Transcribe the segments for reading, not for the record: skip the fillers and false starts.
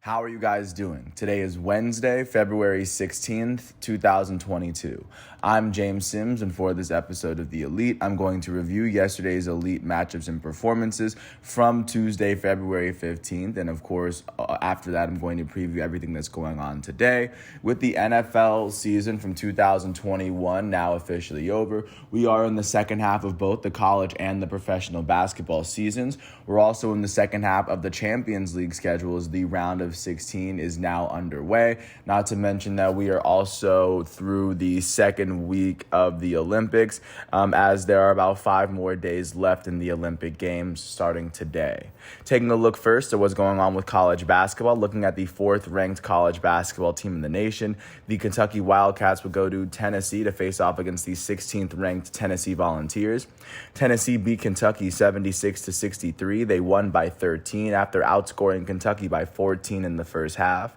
How are you guys doing? Today is Wednesday, February 16th, 2022. I'm James Sims, and for this episode of The Elite, I'm going to review yesterday's Elite matchups and performances from Tuesday, February 15th. And of course, after that, I'm going to preview everything that's going on today. With the NFL season from 2021 now officially over, we are in the second half of both the college and the professional basketball seasons. We're also in the second half of the Champions League schedule as the round of 16 is now underway. Not to mention that we are also through the second week of the Olympics, as there are about 5 more days left in the Olympic Games starting today. Taking a look first at what's going on with college basketball, looking at the 4th ranked college basketball team in the nation, the Kentucky Wildcats would go to Tennessee to face off against the 16th ranked Tennessee Volunteers. Tennessee beat Kentucky 76-63. They won by 13 after outscoring Kentucky by 14 in the first half.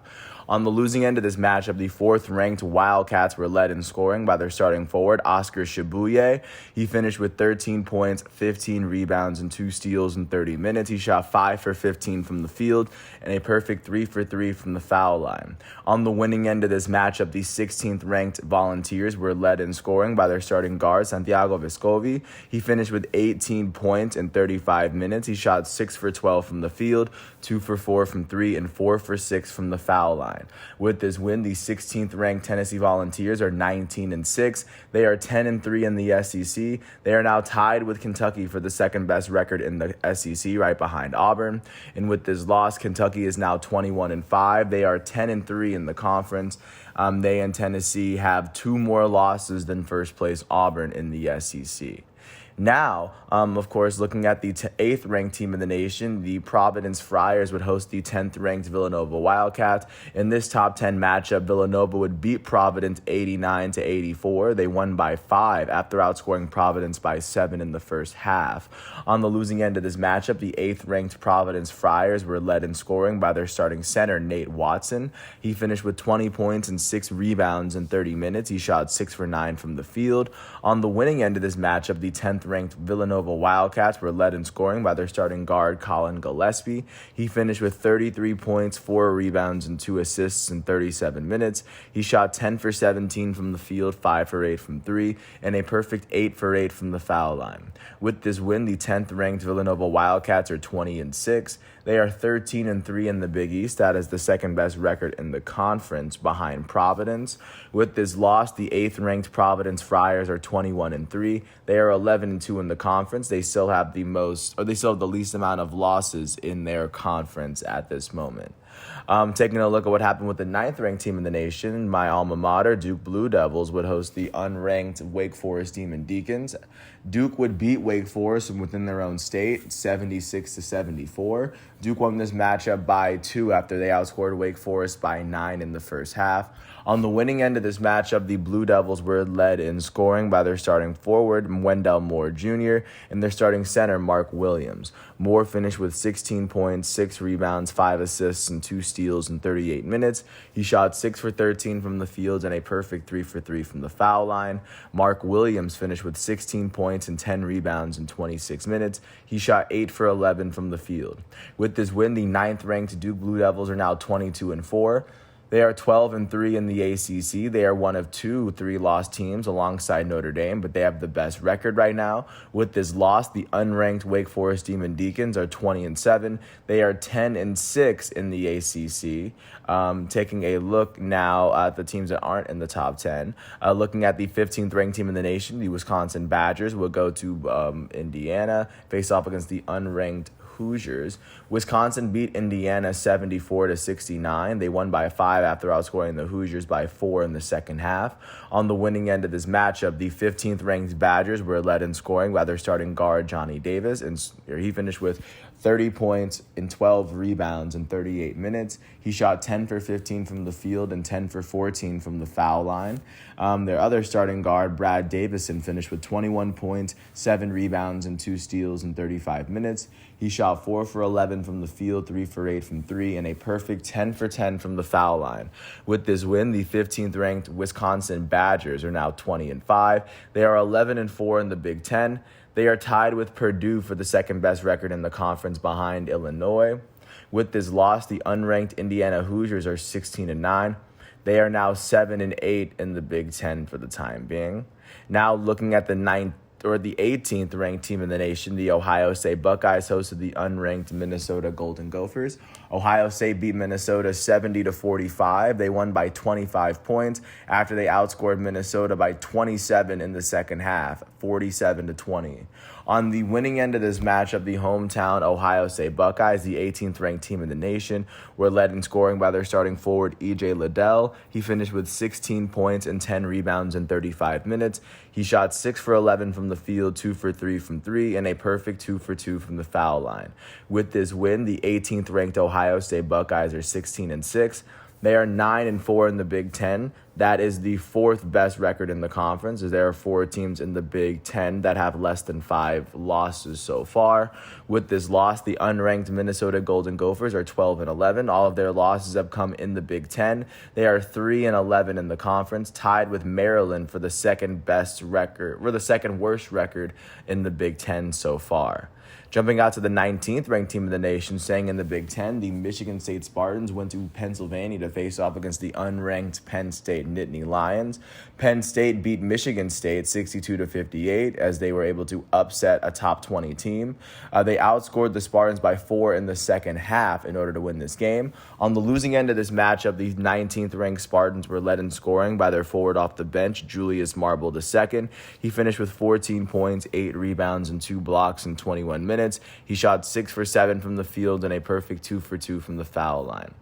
On the losing end of this matchup, the 4th-ranked Wildcats were led in scoring by their starting forward, Oscar Tshiebouye. He finished with 13 points, 15 rebounds, and 2 steals in 30 minutes. He shot 5 for 15 from the field and a perfect 3 for 3 from the foul line. On the winning end of this matchup, the 16th-ranked Volunteers were led in scoring by their starting guard, Santiago Viscovi. He finished with 18 points in 35 minutes. He shot 6 for 12 from the field, 2 for 4 from 3, and 4 for 6 from the foul line. With this win, the 16th ranked Tennessee Volunteers are 19-6. They are 10-3 in the SEC. They are now tied with Kentucky for the second best record in the SEC, right behind Auburn. And with this loss, Kentucky is now 21-5. They are 10-3 in the conference. They and Tennessee have 2 more losses than first place Auburn in the SEC. Now, of course, looking at the 8th-ranked team in the nation, the Providence Friars would host the 10th-ranked Villanova Wildcats. In this top 10 matchup, Villanova would beat Providence 89-84. They won by 5 after outscoring Providence by 7 in the first half. On the losing end of this matchup, the 8th-ranked Providence Friars were led in scoring by their starting center, Nate Watson. He finished with 20 points and 6 rebounds in 30 minutes. He shot 6 for 9 from the field. On the winning end of this matchup, the 10th-ranked Villanova Wildcats were led in scoring by their starting guard, Colin Gillespie. He finished with 33 points, 4 rebounds, and 2 assists in 37 minutes. He shot 10 for 17 from the field, 5 for 8 from 3, and a perfect 8 for 8 from the foul line. With this win, the 10th-ranked Villanova Wildcats are 20-6. They are 13-3 in the Big East. That is the second-best record in the conference behind Providence. With this loss, the 8th-ranked Providence Friars are 21-3. They are 11-2 in the conference. They still have the least amount of losses in their conference at this moment. Taking a look at what happened with the 9th-ranked team in the nation, my alma mater, Duke Blue Devils, would host the unranked Wake Forest Demon Deacons. Duke would beat Wake Forest within their own state, 76-74. Duke won this matchup by 2 after they outscored Wake Forest by 9 in the first half. On the winning end of this matchup, the Blue Devils were led in scoring by their starting forward, Wendell Moore Jr., and their starting center, Mark Williams. Moore finished with 16 points, 6 rebounds, 5 assists, and 2 steals in 38 minutes. He shot 6 for 13 from the field and a perfect 3 for 3 from the foul line. Mark Williams finished with 16 points and 10 rebounds in 26 minutes. He shot 8 for 11 from the field. With this win, the 9th-ranked Duke Blue Devils are now 22-4. They are 12-3 in the ACC. They are one of 2 3-loss teams alongside Notre Dame, but they have the best record right now. With this loss, the unranked Wake Forest Demon Deacons are 20-7. They are 10-6 in the ACC. Taking a look now at the teams that aren't in the top 10. Looking at the 15th-ranked team in the nation, the Wisconsin Badgers will go to Indiana, face off against the unranked Hoosiers. Wisconsin beat Indiana 74-69. They won by 5 after outscoring the Hoosiers by 4 in the second half. On the winning end of this matchup, the 15th ranked Badgers were led in scoring by their starting guard, Johnny Davis, and he finished with 30 points and 12 rebounds in 38 minutes. He shot 10 for 15 from the field and 10 for 14 from the foul line. Their other starting guard, Brad Davison, finished with 21 points, 7 rebounds, and 2 steals in 35 minutes. He shot 4 for 11 from the field, 3 for 8 from 3, and a perfect 10 for 10 from the foul line. With this win, the 15th ranked Wisconsin Badgers are now 20-5. They are 11-4 in the Big Ten. They are tied with Purdue for the second best record in the conference behind Illinois. With this loss, the unranked Indiana Hoosiers are 16-9. They are now 7-8 in the Big Ten for the time being. Now looking at the 18th ranked team in the nation, the Ohio State Buckeyes hosted the unranked Minnesota Golden Gophers. Ohio State beat Minnesota 70-45. They won by 25 points after they outscored Minnesota by 27 in the second half, 47-20. On the winning end of this matchup, the hometown Ohio State Buckeyes, the 18th ranked team in the nation, were led in scoring by their starting forward E.J. Liddell. He finished with 16 points and 10 rebounds in 35 minutes. He shot 6 for 11 from the field, 2 for 3 from 3, and a perfect 2 for 2 from the foul line. With this win, the 18th ranked Ohio State Buckeyes are 16-6. They are 9-4 in the Big Ten. That is the fourth best record in the conference, as there are 4 teams in the Big Ten that have less than 5 losses so far. With this loss, the unranked Minnesota Golden Gophers are 12-11. All of their losses have come in the Big Ten. They are 3-11 in the conference, tied with Maryland for the second worst record in the Big Ten so far. Jumping out to the 19th ranked team in the nation, staying in the Big Ten, the Michigan State Spartans went to Pennsylvania to face off against the unranked Penn State Nittany Lions. Penn State beat Michigan State 62-58 as they were able to upset a top 20 team. They outscored the Spartans by 4 in the second half in order to win this game. On the losing end of this matchup, the 19th ranked Spartans were led in scoring by their forward off the bench, Julius Marble II. He finished with 14 points, 8 rebounds, and 2 blocks in 21 minutes. He shot 6 for 7 from the field and a perfect 2 for 2 from the foul line.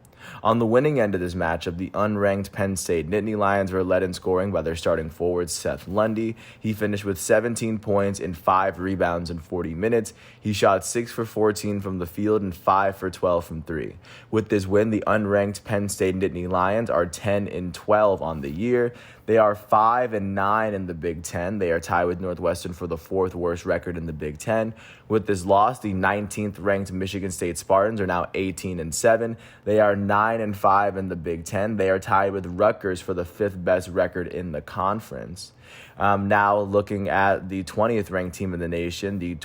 On the winning end of this matchup, the unranked Penn State Nittany Lions were led in scoring by their starting forward, Seth Lundy. He finished with 17 points and 5 rebounds in 40 minutes. He shot 6 for 14 from the field and 5 for 12 from 3. With this win, the unranked Penn State Nittany Lions are 10-12 on the year. They are 5-9 in the Big Ten. They are tied with Northwestern for the 4th worst record in the Big Ten. With this loss, the 19th ranked Michigan State Spartans are now 18-7. They are 9-5 in the Big Ten. They are tied with Rutgers for the 5th best record in the conference. Now looking at the 20th ranked team in the nation, the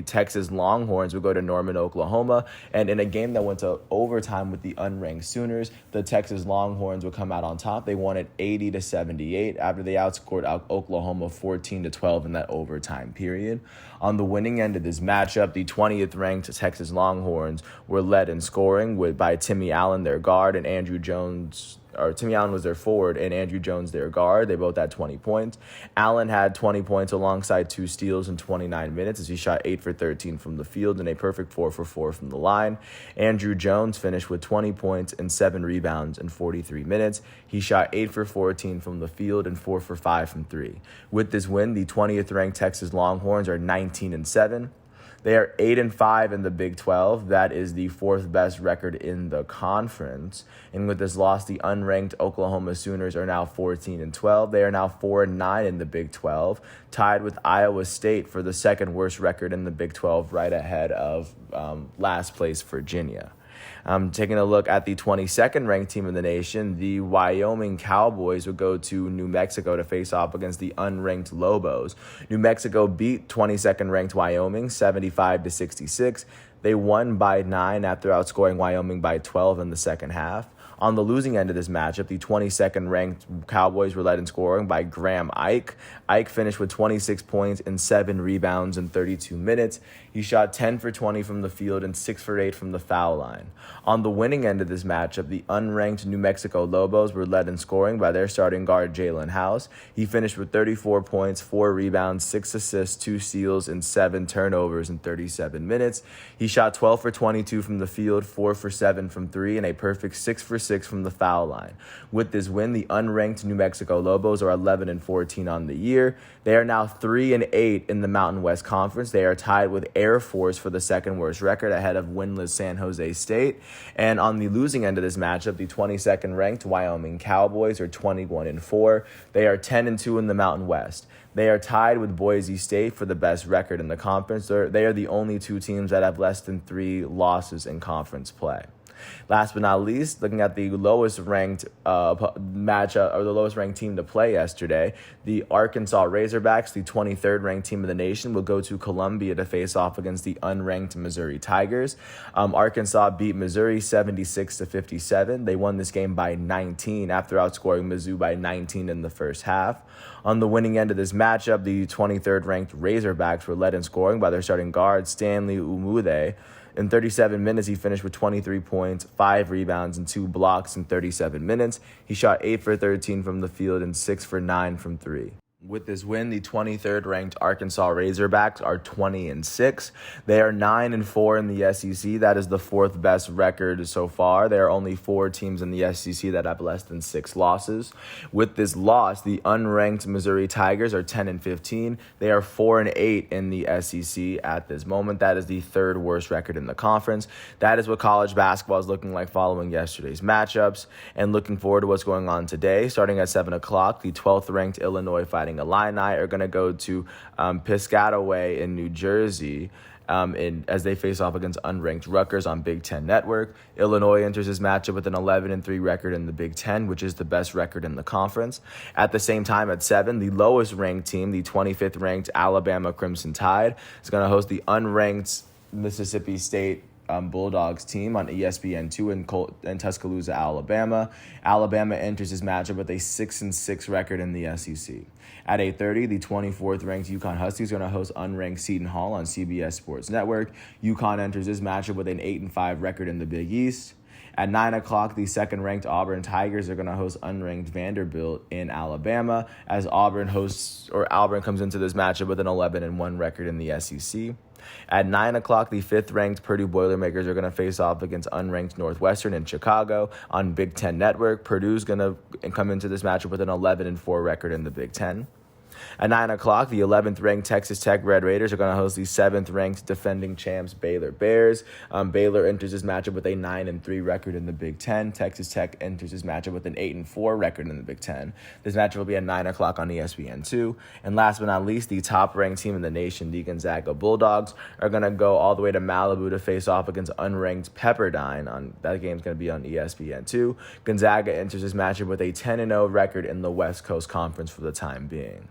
Texas Longhorns will go to Norman, Oklahoma, and in a game that went to overtime with the unranked Sooners, the Texas Longhorns would come out on top. They won it 80-78 after they outscored Oklahoma 14-12 in that overtime period. On the winning end of this matchup, the 20th ranked Texas Longhorns were led in scoring by Timmy Allen, their guard, and Andrew Jones. Timmy Allen was their forward and Andrew Jones their guard. They both had 20 points. Allen had 20 points alongside 2 steals in 29 minutes as he shot 8 for 13 from the field and a perfect 4 for 4 from the line. Andrew Jones finished with 20 points and 7 rebounds in 43 minutes. He shot 8 for 14 from the field and 4 for 5 from 3. With this win, the 20th ranked Texas Longhorns are 19-7. They are 8-5 in the Big 12. That is the 4th best record in the conference. And with this loss, the unranked Oklahoma Sooners are now 14-12. They are now 4-9 in the Big 12, tied with Iowa State for the 2nd worst record in the Big 12, right ahead of last place Virginia. Taking a look at the 22nd ranked team in the nation, the Wyoming Cowboys would go to New Mexico to face off against the unranked Lobos. New Mexico beat 22nd ranked Wyoming 75-66. They won by 9 after outscoring Wyoming by 12 in the second half. On the losing end of this matchup, the 22nd ranked Cowboys were led in scoring by Graham Ike. Ike finished with 26 points and 7 rebounds in 32 minutes. He shot 10 for 20 from the field and 6 for 8 from the foul line. On the winning end of this matchup, the unranked New Mexico Lobos were led in scoring by their starting guard, Jalen House. He finished with 34 points, 4 rebounds, 6 assists, 2 steals, and 7 turnovers in 37 minutes. He shot 12 for 22 from the field, 4 for 7 from 3, and a perfect 6 for 6 from the foul line. With this win, the unranked New Mexico Lobos are 11-14 on the year. They are now 3-8 in the Mountain West Conference. They are tied with Air Force for the 2nd worst record, ahead of winless San Jose State. And on the losing end of this matchup, the 22nd ranked Wyoming Cowboys are 21-4. They are 10-2 in the Mountain West. They are tied with Boise State for the best record in the conference. They are the only 2 teams that have less than 3 losses in conference play. Last but not least, looking at the lowest ranked matchup or the lowest ranked team to play yesterday, the Arkansas Razorbacks, the 23rd ranked team of the nation, will go to Columbia to face off against the unranked Missouri Tigers. Arkansas beat Missouri 76-57. They won this game by 19 after outscoring Mizzou by 19 in the first half. On the winning end of this matchup, the 23rd ranked Razorbacks were led in scoring by their starting guard, Stanley Umude. In 37 minutes, he finished with 23 points, 5 rebounds, and 2 blocks in 37 minutes. He shot 8 for 13 from the field and 6 for 9 from 3. With this win, the 23rd ranked Arkansas Razorbacks are 20-6. They are 9-4 in the SEC. That is the 4th best record so far. There are only 4 teams in the SEC that have less than 6 losses. With this loss, the unranked Missouri Tigers are 10-15. They are 4-8 in the SEC at this moment. That is the 3rd worst record in the conference. That is what college basketball is looking like following yesterday's matchups. And looking forward to what's going on today. Starting at 7 o'clock, the 12th ranked Illinois Fighting Illini are going to go to Piscataway in New Jersey as they face off against unranked Rutgers on Big Ten Network. Illinois enters this matchup with an 11-3 record in the Big Ten, which is the best record in the conference. At the same time, at 7, the lowest ranked team, the 25th ranked Alabama Crimson Tide, is going to host the unranked Mississippi State Bulldogs team on ESPN2 in Tuscaloosa, Alabama. Alabama enters this matchup with a 6-6 record in the SEC. At 8:30, the 24th ranked UConn Huskies are going to host unranked Seton Hall on CBS Sports Network. UConn enters this matchup with an 8-5 record in the Big East. At 9 o'clock, the 2nd ranked Auburn Tigers are going to host unranked Vanderbilt in Alabama as Auburn comes into this matchup with an 11-1 record in the SEC. At 9 o'clock, the 5th ranked Purdue Boilermakers are going to face off against unranked Northwestern in Chicago on Big Ten Network. Purdue's going to come into this matchup with an 11-4 record in the Big Ten. At 9 o'clock, the 11th ranked Texas Tech Red Raiders are going to host the 7th ranked defending champs Baylor Bears. Baylor enters this matchup with a 9-3 record in the Big Ten. Texas Tech enters this matchup with an 8-4 record in the Big Ten. This matchup will be at 9 o'clock on ESPN2. And last but not least, the top ranked team in the nation, the Gonzaga Bulldogs, are going to go all the way to Malibu to face off against unranked Pepperdine. That game's going to be on ESPN2. Gonzaga enters this matchup with a 10-0 record in the West Coast Conference for the time being.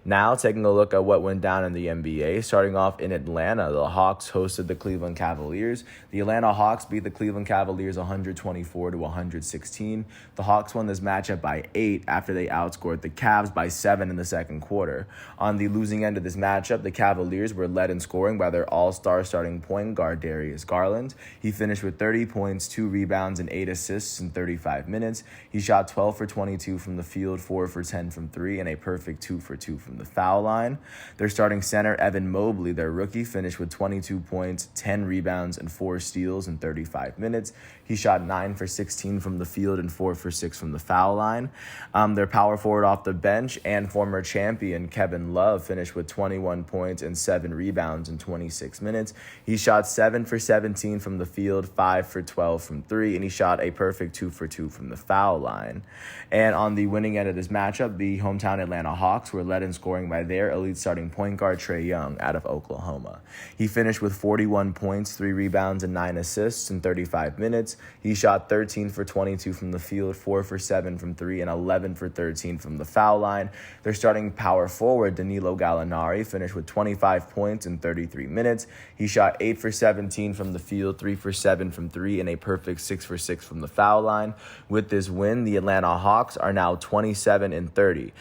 Now, taking a look at what went down in the NBA, starting off in Atlanta, the Hawks hosted the Cleveland Cavaliers. The Atlanta Hawks beat the Cleveland Cavaliers 124-116. The Hawks won this matchup by 8 after they outscored the Cavs by 7 in the second quarter. On the losing end of this matchup, the Cavaliers were led in scoring by their all-star starting point guard Darius Garland. He finished with 30 points, 2 rebounds, and 8 assists in 35 minutes. He shot 12 for 22 from the field, 4 for 10 from 3, and a perfect 2 for 2 from the foul line. Their starting center, Evan Mobley, their rookie, finished with 22 points, 10 rebounds, and 4 steals in 35 minutes. He shot 9 for 16 from the field and 4 for 6 from the foul line. Their power forward off the bench and former champion, Kevin Love, finished with 21 points and 7 rebounds in 26 minutes. He shot 7 for 17 from the field, 5 for 12 from 3, and he shot a perfect 2 for 2 from the foul line. And on the winning end of this matchup, the hometown Atlanta Hawks were led in scoring by their elite starting point guard, Trae Young, out of Oklahoma. He finished with 41 points, 3 rebounds, and 9 assists in 35 minutes. He shot 13 for 22 from the field, 4 for 7 from 3, and 11 for 13 from the foul line. Their starting power forward, Danilo Gallinari, finished with 25 points in 33 minutes. He shot 8 for 17 from the field, 3 for 7 from 3, and a perfect 6 for 6 from the foul line. With this win, the Atlanta Hawks are now 27-30.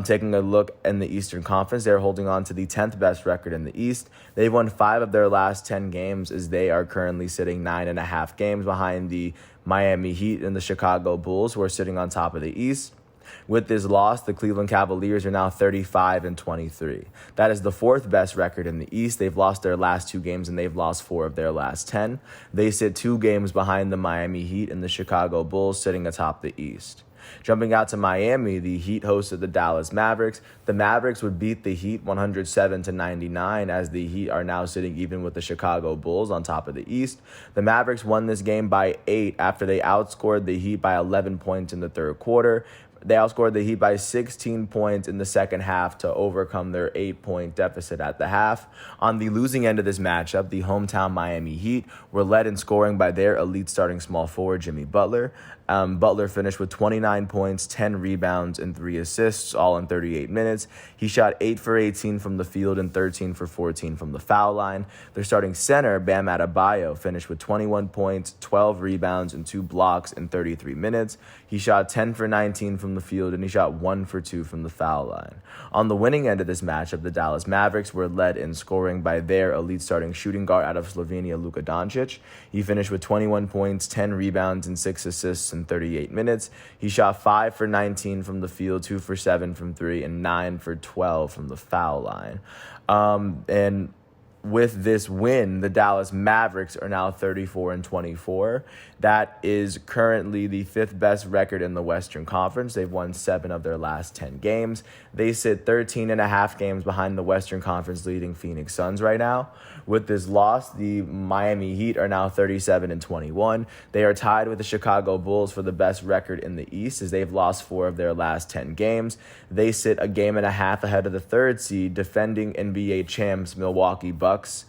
Taking a look in the Eastern Conference, they're holding on to the 10th best record in the East. They've won 5 of their last 10 games as they are currently sitting 9.5 games behind the Miami Heat and the Chicago Bulls, who are sitting on top of the East. With this loss, the Cleveland Cavaliers are now 35-23. That is the 4th best record in the East. They've lost their last 2 games and they've lost 4 of their last 10. They sit 2 games behind the Miami Heat and the Chicago Bulls, sitting atop the East. Jumping out to Miami, the Heat hosted the Dallas Mavericks. The Mavericks would beat the Heat 107-99 as the Heat are now sitting even with the Chicago Bulls on top of the East. The Mavericks won this game by 8 after they outscored the Heat by 11 points in the third quarter. They outscored the Heat by 16 points in the second half to overcome their 8-point deficit at the half. On the losing end of this matchup, the hometown Miami Heat were led in scoring by their elite starting small forward, Jimmy Butler. Butler finished with 29 points, 10 rebounds, and 3 assists, all in 38 minutes. He shot 8 for 18 from the field and 13 for 14 from the foul line. Their starting center, Bam Adebayo, finished with 21 points, 12 rebounds, and 2 blocks in 33 minutes. He shot 10 for 19 from the field, and he shot 1 for 2 from the foul line. On the winning end of this matchup, the Dallas Mavericks were led in scoring by their elite starting shooting guard out of Slovenia, Luka Doncic. He finished with 21 points, 10 rebounds, and 6 assists in 38 minutes. He shot 5 for 19 from the field, 2 for 7 from 3, and 9 for 12 from the foul line. And with this win, the Dallas Mavericks are now 34-24. That is currently the 5th best record in the Western Conference. They've won 7 of their last 10 games. They sit 13.5 games behind the Western Conference leading Phoenix Suns right now. With this loss, the Miami Heat are now 37-21. They are tied with the Chicago Bulls for the best record in the East, as they've lost 4 of their last 10 games. They sit a game and a half ahead of the 3rd seed, defending NBA champs Milwaukee Bucks.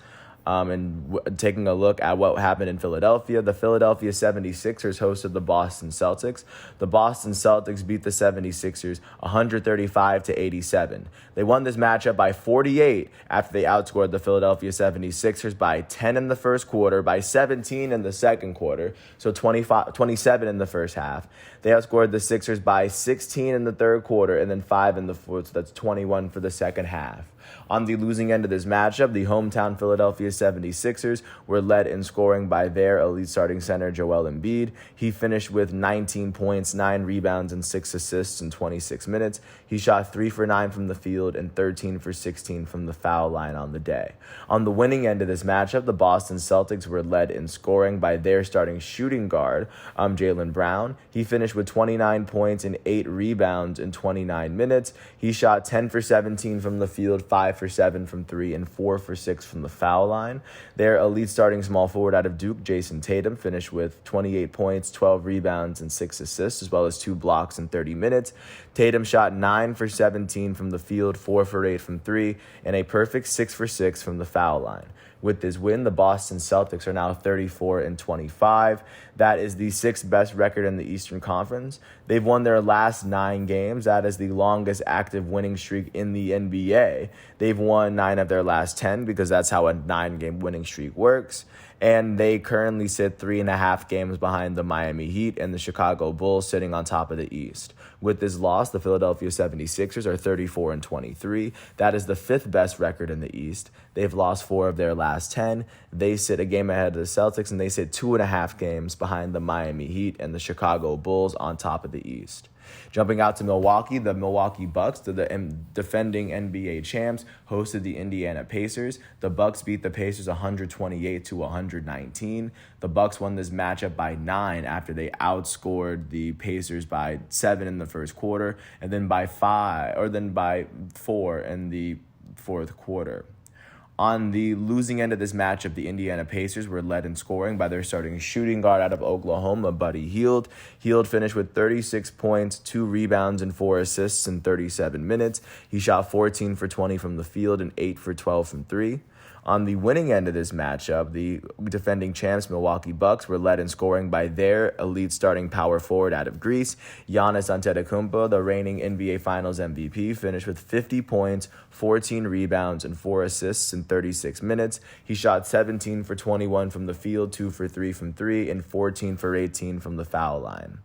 Taking a look at what happened in Philadelphia, the Philadelphia 76ers hosted the Boston Celtics. The Boston Celtics beat the 76ers 135-87. They won this matchup by 48 after they outscored the Philadelphia 76ers by 10 in the first quarter, by 17 in the second quarter, so 27 in the first half. They outscored the Sixers by 16 in the third quarter and then 5 in the fourth, so that's 21 for the second half. On the losing end of this matchup, the hometown Philadelphia 76ers were led in scoring by their elite starting center, Joel Embiid. He finished with 19 points, 9 rebounds, and 6 assists in 26 minutes. He shot 3 for 9 from the field and 13 for 16 from the foul line on the day. On the winning end of this matchup, the Boston Celtics were led in scoring by their starting shooting guard, Jaylen Brown. He finished with 29 points and 8 rebounds in 29 minutes. He shot 10 for 17 from the field, 5 for 7 from 3, and 4 for 6 from the foul line. Their elite starting small forward out of Duke, Jason Tatum, finished with 28 points, 12 rebounds, and 6 assists, as well as 2 blocks in 30 minutes. Tatum shot 9 for 17 from the field, 4 for 8 from 3, and a perfect 6 for 6 from the foul line. With this win, the Boston Celtics are now 34-25. That is the 6th best record in the Eastern Conference. They've won their last 9 games. That is the longest active winning streak in the NBA. They've won 9 of their last 10 because that's how a 9-game winning streak works. And they currently sit 3.5 games behind the Miami Heat and the Chicago Bulls, sitting on top of the East. With this loss, the Philadelphia 76ers are 34-23. That is the 5th best record in the East. They've lost 4 of their last 10. They sit a game ahead of the Celtics, and they sit 2.5 games behind the Miami Heat and the Chicago Bulls on top of the East. Jumping out to Milwaukee, the Milwaukee Bucks, the defending NBA champs, hosted the Indiana Pacers. The Bucks beat the Pacers 128-119. The Bucks won this matchup by 9 after they outscored the Pacers by 7 in the first quarter, and then by 4 in the fourth quarter. On the losing end of this matchup, the Indiana Pacers were led in scoring by their starting shooting guard out of Oklahoma, Buddy Hield. Hield finished with 36 points, 2 rebounds, and 4 assists in 37 minutes. He shot 14 for 20 from the field and 8 for 12 from 3. On the winning end of this matchup, the defending champs Milwaukee Bucks were led in scoring by their elite starting power forward out of Greece, Giannis Antetokounmpo. The reigning NBA Finals MVP, finished with 50 points, 14 rebounds, and 4 assists in 36 minutes. He shot 17 for 21 from the field, 2 for 3 from 3, and 14 for 18 from the foul line.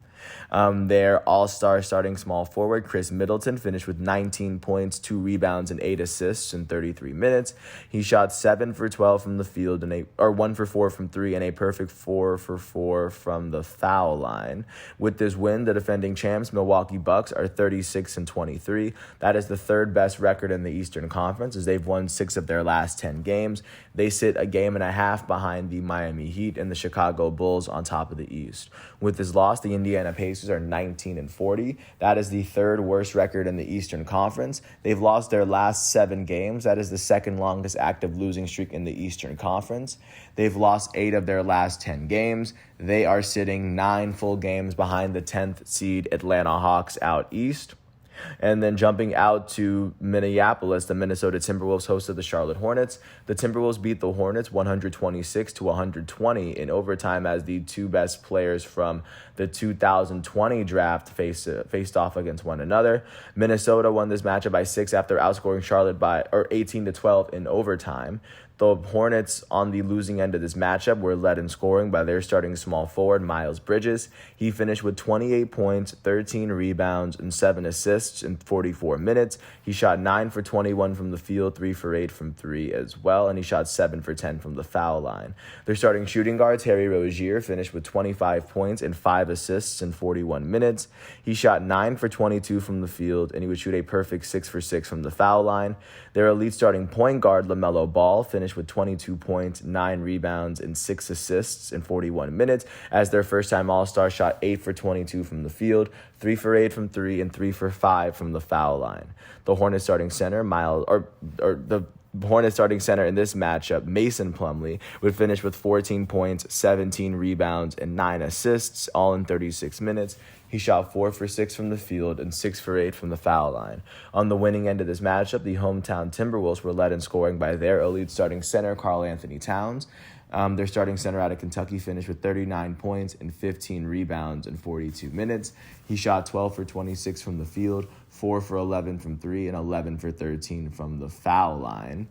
Their all-star starting small forward, Chris Middleton, finished with 19 points, 2 rebounds, and 8 assists in 33 minutes. He shot 7 for 12 from the field, 1 for 4 from 3, and a perfect 4 for 4 from the foul line. With this win, the defending champs, Milwaukee Bucks, are 36-23. That is the 3rd best record in the Eastern Conference, as they've won 6 of their last 10 games. They sit a game and a half behind the Miami Heat and the Chicago Bulls on top of the East. With this loss, the Indiana Indiana Pacers are 19-40. That is the third worst record in the Eastern Conference. They've lost their last 7 games. That is the second longest active losing streak in the Eastern Conference. They've lost 8 of their last 10 games. They are sitting 9 full games behind the 10th seed Atlanta Hawks out east. And then jumping out to Minneapolis, the Minnesota Timberwolves hosted the Charlotte Hornets. The Timberwolves beat the Hornets 126-120 in overtime as the two best players from the 2020 draft faced off against one another. Minnesota won this matchup by 6 after outscoring Charlotte by 18-12 in overtime. The Hornets on the losing end of this matchup were led in scoring by their starting small forward, Miles Bridges. He finished with 28 points, 13 rebounds, and 7 assists in 44 minutes. He shot 9 for 21 from the field, 3 for 8 from 3 as well, and he shot 7 for 10 from the foul line. Their starting shooting guard, Terry Rozier, finished with 25 points and 5 assists in 41 minutes. He shot 9 for 22 from the field, and he would shoot a perfect 6 for 6 from the foul line. Their elite starting point guard, LaMelo Ball, finished with 22 points, 9 rebounds, and 6 assists in 41 minutes as their first-time All-Star shot 8 for 22 from the field, 3 for 8 from 3, and 3 for 5 from the foul line. The Hornets starting center, the Hornets starting center in this matchup, Mason Plumlee, would finish with 14 points, 17 rebounds, and 9 assists, all in 36 minutes. He shot 4 for 6 from the field and 6 for 8 from the foul line. On the winning end of this matchup, the hometown Timberwolves were led in scoring by their elite starting center, Karl Anthony Towns. Their starting center out of Kentucky finished with 39 points and 15 rebounds in 42 minutes. He shot 12 for 26 from the field, 4 for 11 from 3, and 11 for 13 from the foul line.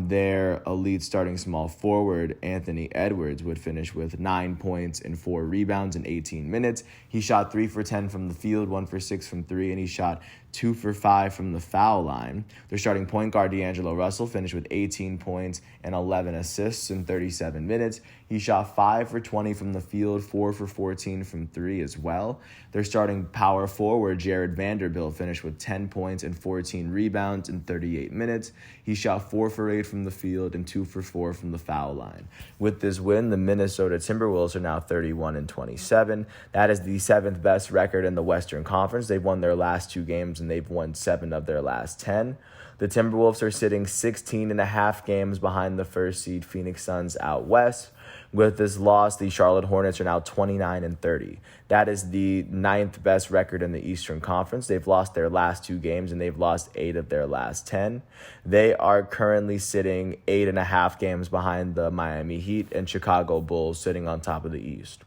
Their elite starting small forward, Anthony Edwards, would finish with 9 points and 4 rebounds in 18 minutes. He shot 3 for 10 from the field, 1 for 6 from 3, and he shot 2 for 5 from the foul line. Their starting point guard, D'Angelo Russell, finished with 18 points and 11 assists in 37 minutes. He shot 5 for 20 from the field, 4 for 14 from 3 as well. Their starting power forward, Jared Vanderbilt, finished with 10 points and 14 rebounds in 38 minutes. He shot 4 for 8 from the field and 2 for 4 from the foul line. With this win, the Minnesota Timberwolves are now 31-27. That is the 7th best record in the Western Conference. They've won their last 2 games and they've won 7 of their last 10. The Timberwolves are sitting 16.5 games behind the first seed Phoenix Suns out west. With this loss, the Charlotte Hornets are now 29-30. That is the 9th best record in the Eastern Conference. They've lost their last 2 games, and they've lost 8 of their last 10. They are currently sitting 8.5 games behind the Miami Heat and Chicago Bulls, sitting on top of the East.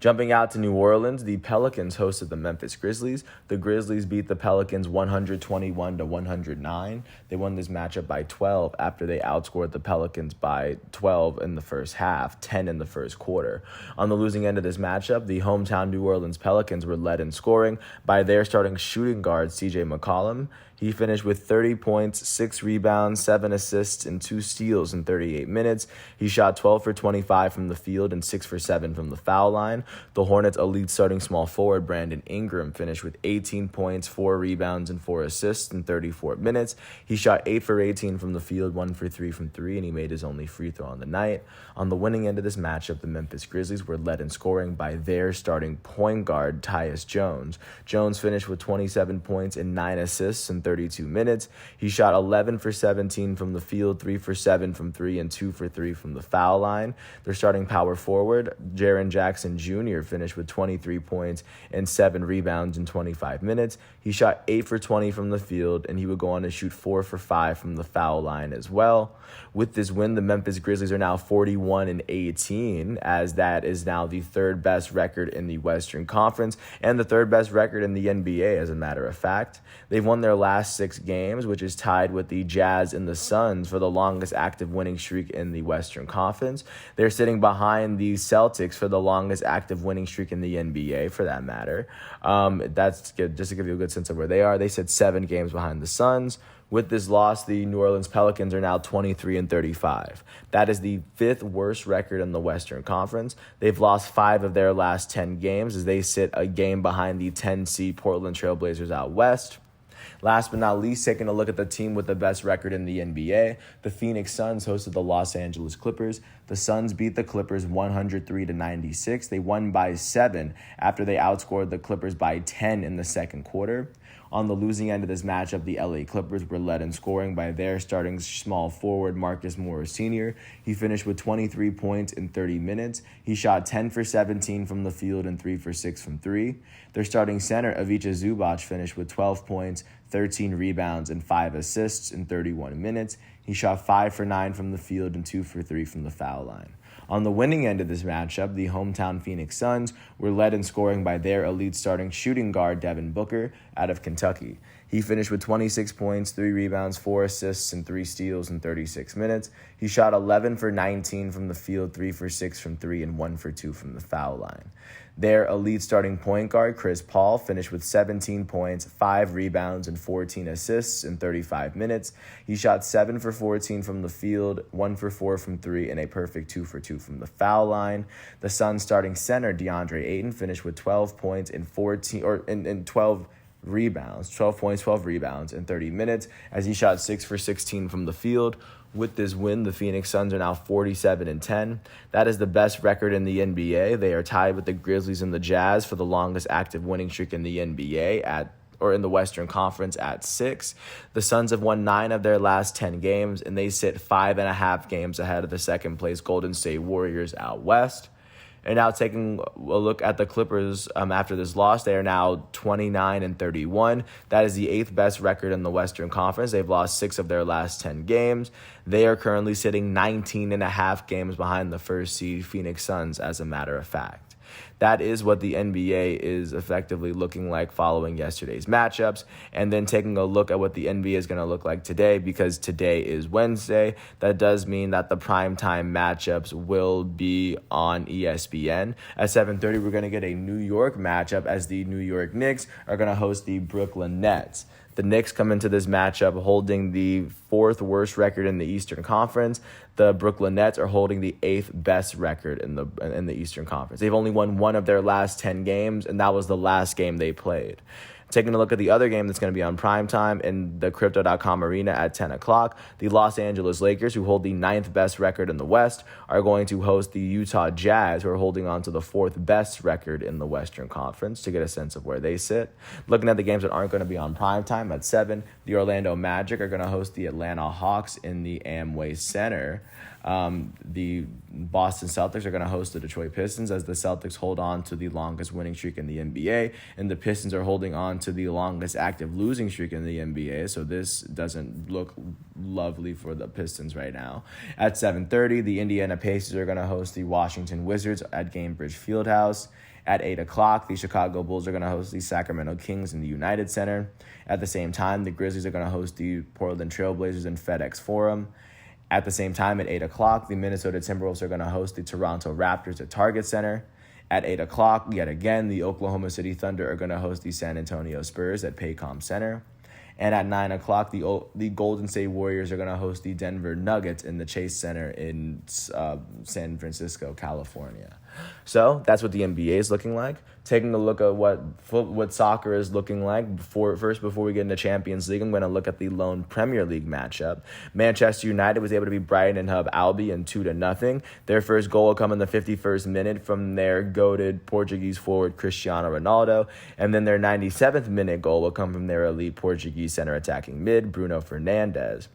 Jumping out to New Orleans, the Pelicans hosted the Memphis Grizzlies. The Grizzlies beat the Pelicans 121-109. They won this matchup by 12 after they outscored the Pelicans by 12 in the first half, 10 in the first quarter. On the losing end of this matchup, the hometown New Orleans Pelicans were led in scoring by their starting shooting guard, CJ McCollum. He finished with 30 points, 6 rebounds, 7 assists, and 2 steals in 38 minutes. He shot 12 for 25 from the field and 6 for 7 from the foul line. The Hornets' elite starting small forward, Brandon Ingram, finished with 18 points, 4 rebounds, and 4 assists in 34 minutes. He shot 8 for 18 from the field, 1 for 3 from 3, and he made his only free throw on the night. On the winning end of this matchup, the Memphis Grizzlies were led in scoring by their starting point guard, Tyus Jones. Jones finished with 27 points and 9 assists in 32 minutes. He shot 11 for 17 from the field, 3 for 7 from 3, and 2 for 3 from the foul line. Their starting power forward, Jaren Jackson Jr., finished with 23 points and 7 rebounds in 25 minutes. He shot 8 for 20 from the field, and he would go on to shoot 4 for 5 from the foul line as well. With this win, the Memphis Grizzlies are now 41-18, as that is now the 3rd best record in the Western Conference and the 3rd best record in the NBA, as a matter of fact. They've won their last 6 games, which is tied with the Jazz and the Suns for the longest active winning streak in the Western Conference. They're sitting behind the Celtics for the longest active winning streak in the NBA, for that matter. That's good, just to give you a good sense of where they are. They sit 7 games behind the Suns. With this loss, the New Orleans Pelicans are now 23-35. That is the 5th worst record in the Western Conference. They've lost 5 of their last 10 games as they sit a game behind the 10-seed Portland Trail Blazers out west. Last but not least, taking a look at the team with the best record in the NBA, the Phoenix Suns hosted the Los Angeles Clippers. The Suns beat the Clippers 103-96. They won by 7 after they outscored the Clippers by 10 in the second quarter. On the losing end of this matchup, the LA Clippers were led in scoring by their starting small forward, Marcus Morris Sr. He finished with 23 points in 30 minutes. He shot 10 for 17 from the field and 3 for 6 from 3. Their starting center, Ivica Zubac, finished with 12 points, 13 rebounds, and 5 assists in 31 minutes. He shot 5 for 9 from the field and 2 for 3 from the foul line. On the winning end of this matchup, the hometown Phoenix Suns were led in scoring by their elite starting shooting guard, Devin Booker, out of Kentucky. He finished with 26 points, 3 rebounds, 4 assists, and 3 steals in 36 minutes. He shot 11 for 19 from the field, 3 for 6 from 3, and 1 for 2 from the foul line. Their elite starting point guard, Chris Paul, finished with 17 points, 5 rebounds, and 14 assists in 35 minutes. He shot 7 for 14 from the field, 1 for 4 from 3, and a perfect 2 for 2 from the foul line. The Suns starting center, DeAndre Ayton, finished with 12 points in 12 rebounds, 12 points, 12 rebounds in 30 minutes as he shot 6 for 16 from the field. With this win, the Phoenix Suns are now 47-10. That is the best record in the NBA. They are tied with the Grizzlies and the Jazz for the longest active winning streak in the NBA in the Western Conference at 6. The Suns have won 9 of their last 10 games, and they sit 5.5 games ahead of the second place Golden State Warriors out west. And now taking a look at the Clippers after this loss, they are now 29-31. That is the 8th best record in the Western Conference. They've lost 6 of their last 10 games. They are currently sitting 19.5 games behind the first seed Phoenix Suns, as a matter of fact. That is what the NBA is effectively looking like following yesterday's matchups. And then taking a look at what the NBA is going to look like today, because today is Wednesday. That does mean that the primetime matchups will be on ESPN. At 7:30, we're going to get a New York matchup as the New York Knicks are going to host the Brooklyn Nets. The Knicks come into this matchup holding the 4th worst record in the Eastern Conference. The Brooklyn Nets are holding the 8th best record in the Eastern Conference. They've only won 1 of their last 10 games, and that was the last game they played. Taking a look at the other game that's going to be on primetime in the Crypto.com arena at 10 o'clock, the Los Angeles Lakers, who hold the 9th best record in the West, are going to host the Utah Jazz, who are holding on to the 4th best record in the Western Conference, to get a sense of where they sit. Looking at the games that aren't going to be on primetime, at 7, the Orlando Magic are going to host the Atlanta Hawks in the Amway Center. The Boston Celtics are going to host the Detroit Pistons as the Celtics hold on to the longest winning streak in the NBA, and the Pistons are holding on to the longest active losing streak in the NBA, so this doesn't look lovely for the Pistons right now. At 7:30, the Indiana Pacers are going to host the Washington Wizards at Gainbridge Fieldhouse. At 8 o'clock, the Chicago Bulls are going to host the Sacramento Kings in the United Center. At the same time, the Grizzlies are going to host the Portland Trailblazers in FedEx Forum. At the same time, at 8 o'clock, the Minnesota Timberwolves are going to host the Toronto Raptors at Target Center. At 8 o'clock, yet again, the Oklahoma City Thunder are going to host the San Antonio Spurs at Paycom Center. And at 9 o'clock, the Golden State Warriors are going to host the Denver Nuggets in the Chase Center in San Francisco, California. So that's what the NBA is looking like. Taking a look at what soccer is looking like before we get into Champions League, I'm going to look at the lone Premier League matchup. Manchester United was able to beat Brighton and Hove Albion 2-0. Their first goal will come in the 51st minute from their goated Portuguese forward Cristiano Ronaldo, and then their 97th minute goal will come from their elite Portuguese center attacking mid Bruno Fernandes.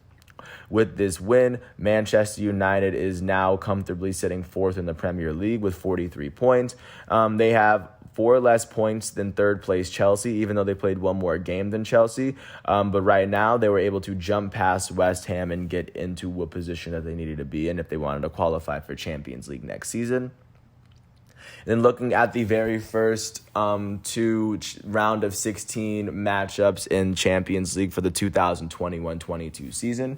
With this win, Manchester United is now comfortably sitting 4th in the Premier League with 43 points. They have 4 less points than third place Chelsea, even though they played 1 more game than Chelsea. But right now, they were able to jump past West Ham and get into a position that they needed to be in if they wanted to qualify for Champions League next season. Then looking at the very first 2 round of 16 matchups in Champions League for the 2021-22 season.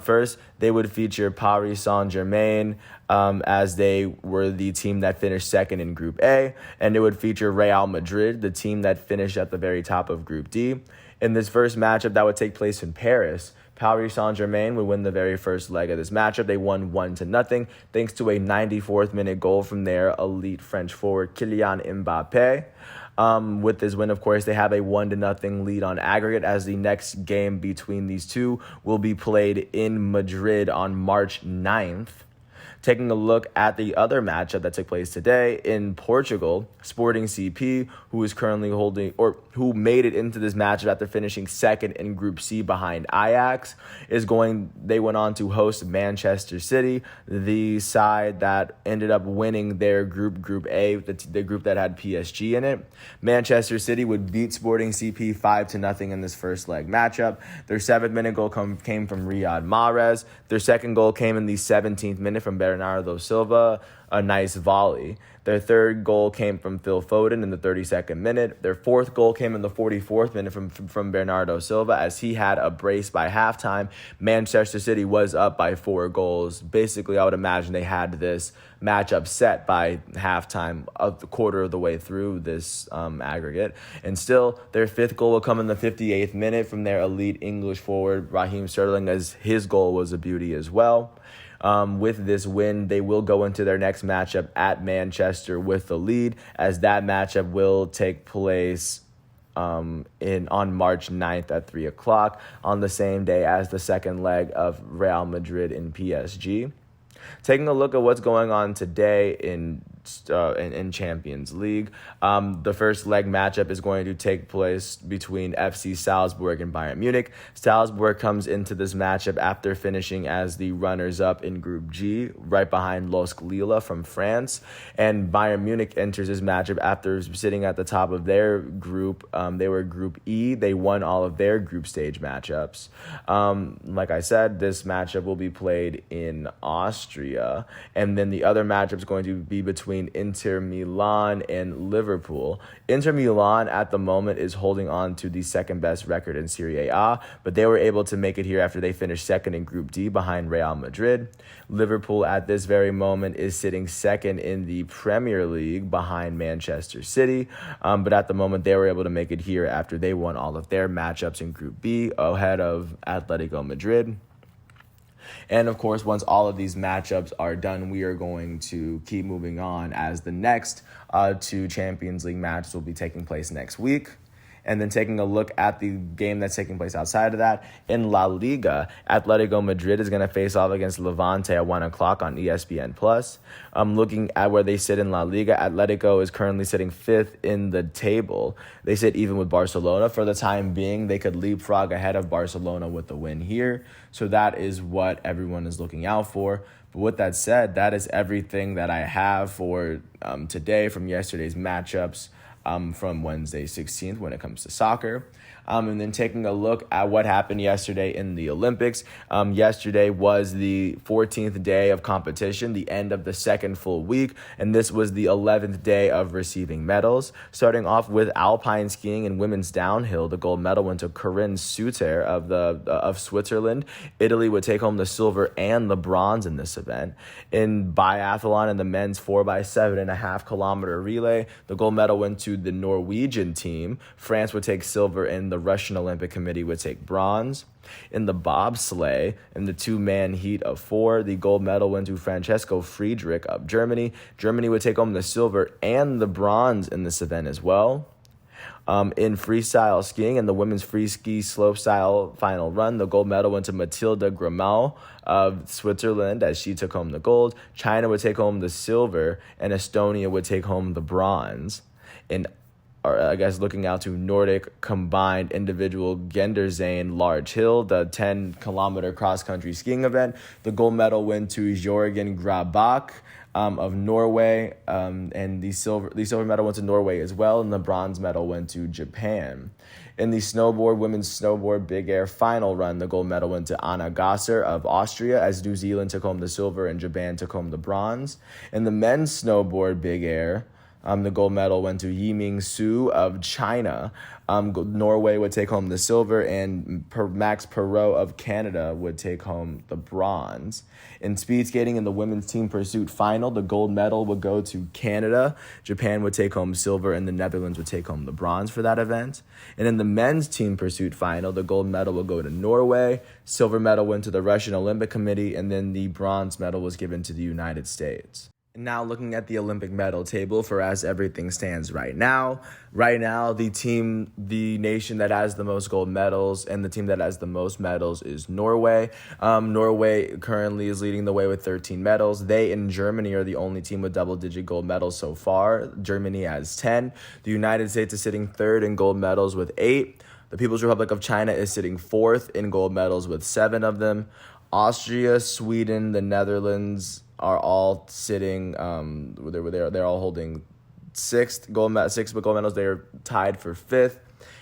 First, they would feature Paris Saint-Germain as they were the team that finished 2nd in Group A, and it would feature Real Madrid, the team that finished at the very top of Group D. In this first matchup that would take place in Paris, Paris Saint-Germain would win the very first leg of this matchup. They won 1-0 thanks to a 94th minute goal from their elite French forward Kylian Mbappe. With this win, of course, they have a 1-0 lead on aggregate as the next game between these two will be played in Madrid on March 9th. Taking a look at the other matchup that took place today in Portugal, Sporting CP, who is currently who made it into this matchup after finishing second in Group C behind Ajax, they went on to host Manchester City, the side that ended up winning their Group A, the group that had PSG in it. Manchester City would beat Sporting CP 5-0 in this first leg matchup. Their 7th-minute goal came from Riyad Mahrez. Their second goal came in the 17th minute from Bernardo Silva, a nice volley. Their third goal came from Phil Foden in the 32nd minute. Their fourth goal came in the 44th minute from Bernardo Silva as he had a brace by halftime. Manchester City was up by 4 goals. Basically, I would imagine they had this matchup set by halftime, a quarter of the way through this aggregate. And still, their 5th goal will come in the 58th minute from their elite English forward, Raheem Sterling, as his goal was a beauty as well. With this win, they will go into their next matchup at Manchester with the lead, as that matchup will take place on March 9th at 3 o'clock on the same day as the second leg of Real Madrid and PSG. Taking a look at what's going on today in Champions League, the first leg matchup is going to take place between FC Salzburg and Bayern Munich. Salzburg comes into this matchup after finishing as the runners-up in Group G, right behind LOSC Lille from France. And Bayern Munich enters this matchup after sitting at the top of their group. They were Group E. They won all of their group stage matchups. Like I said, this matchup will be played in Austria. And then the other matchup is going to be between Inter Milan and Liverpool. Inter Milan at the moment is holding on to the second best record in Serie A, but they were able to make it here after they finished second in Group D behind Real Madrid. Liverpool at this very moment is sitting second in the Premier League behind Manchester City, but at the moment they were able to make it here after they won all of their matchups in Group B ahead of Atletico Madrid. And of course, once all of these matchups are done, we are going to keep moving on as the next 2 Champions League matches will be taking place next week. And then taking a look at the game that's taking place outside of that, in La Liga, Atletico Madrid is going to face off against Levante at 1 o'clock on ESPN+. Looking at where they sit in La Liga, Atletico is currently sitting 5th in the table. They sit even with Barcelona. For the time being, they could leapfrog ahead of Barcelona with the win here. So that is what everyone is looking out for. But with that said, that is everything that I have for today from yesterday's matchups. From Wednesday 16th when it comes to soccer. And then taking a look at what happened yesterday in the Olympics. Yesterday was the 14th day of competition, the end of the second full week, and this was the 11th day of receiving medals. Starting off with alpine skiing and women's downhill, the gold medal went to Corinne Suter of Switzerland. Italy would take home the silver and the bronze in this event. In biathlon and the men's 4x7.5 kilometer relay, the gold medal went to the Norwegian team. France would take silver and the Russian Olympic Committee would take bronze. In the bobsleigh, in the 2-man heat of 4, the gold medal went to Francesco Friedrich of Germany. Germany would take home the silver and the bronze in this event as well. In freestyle skiing and the women's free ski slopestyle final run, the gold medal went to Mathilde Grimau of Switzerland as she took home the gold. China would take home the silver, and Estonia would take home the bronze. Looking out to Nordic combined individual Genderzane Large Hill, the 10-kilometer cross-country skiing event, the gold medal went to Jørgen Grabach of Norway, and the silver medal went to Norway as well, and the bronze medal went to Japan. In the women's snowboard big air final run, the gold medal went to Anna Gasser of Austria as New Zealand took home the silver and Japan took home the bronze. In the men's snowboard big air, the gold medal went to Yiming Su of China. Norway would take home the silver, and Max Perot of Canada would take home the bronze. In speed skating in the women's team pursuit final, the gold medal would go to Canada. Japan would take home silver, and the Netherlands would take home the bronze for that event. And in the men's team pursuit final, the gold medal would go to Norway. Silver medal went to the Russian Olympic Committee, and then the bronze medal was given to the United States. Now looking at the Olympic medal table for as everything stands right now. Right now, the nation that has the most gold medals and the team that has the most medals is Norway. Norway currently is leading the way with 13 medals. They and Germany are the only team with double-digit gold medals so far. Germany has 10. The United States is sitting third in gold medals with 8. The People's Republic of China is sitting fourth in gold medals with 7 of them. Austria, Sweden, the Netherlands are all sitting. They're all holding six gold medals. They are tied for 5th,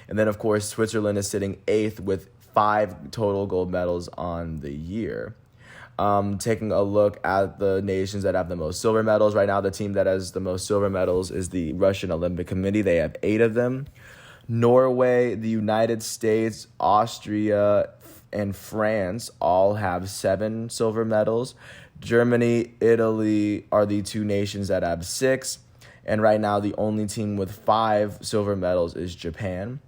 and then of course Switzerland is sitting 8th with 5 total gold medals on the year. Taking a look at the nations that have the most silver medals right now, the team that has the most silver medals is the Russian Olympic Committee. They have 8 of them. Norway, the United States, Austria, and France all have 7 silver medals. Germany, Italy are the 2 nations that have 6. And right now, the only team with 5 silver medals is Japan.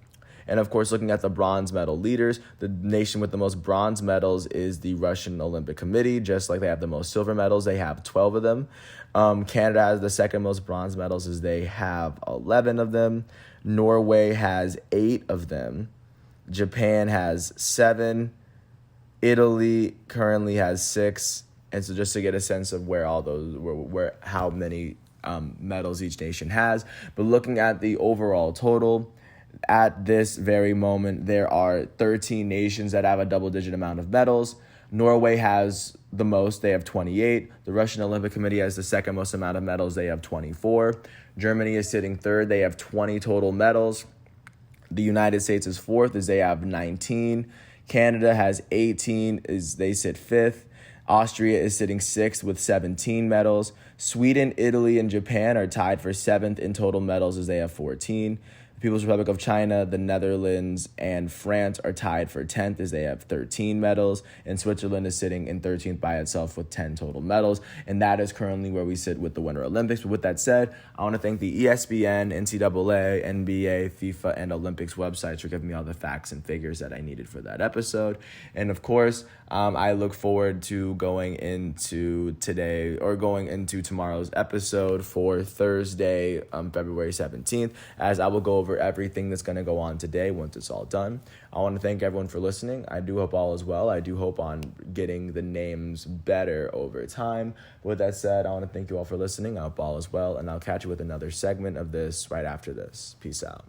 And of course, looking at the bronze medal leaders, the nation with the most bronze medals is the Russian Olympic Committee. Just like they have the most silver medals, they have 12 of them. Canada has the second most bronze medals, as they have 11 of them. Norway has 8 of them. Japan has 7. Italy currently has 6. And so just to get a sense of where all those, how many medals each nation has. But looking at the overall total, at this very moment, there are 13 nations that have a double-digit amount of medals. Norway has the most. They have 28. The Russian Olympic Committee has the second most amount of medals. They have 24. Germany is sitting third. They have 20 total medals. The United States is fourth, as they have 19. Canada has 18, as they sit 5th. Austria is sitting 6th with 17 medals. Sweden, Italy, and Japan are tied for 7th in total medals, as they have 14. The People's Republic of China, the Netherlands, and France are tied for 10th, as they have 13 medals. And Switzerland is sitting in 13th by itself with 10 total medals. And that is currently where we sit with the Winter Olympics. But with that said, I want to thank the ESPN, NCAA, NBA, FIFA, and Olympics websites for giving me all the facts and figures that I needed for that episode. And of course, I look forward to going into tomorrow's episode for Thursday, February 17th, as I will go over everything that's going to go on today once it's all done. I want to thank everyone for listening. I do hope all is well. I do hope on getting the names better over time. With that said, I want to thank you all for listening. I hope all is well, and I'll catch you with another segment of this right after this. Peace out.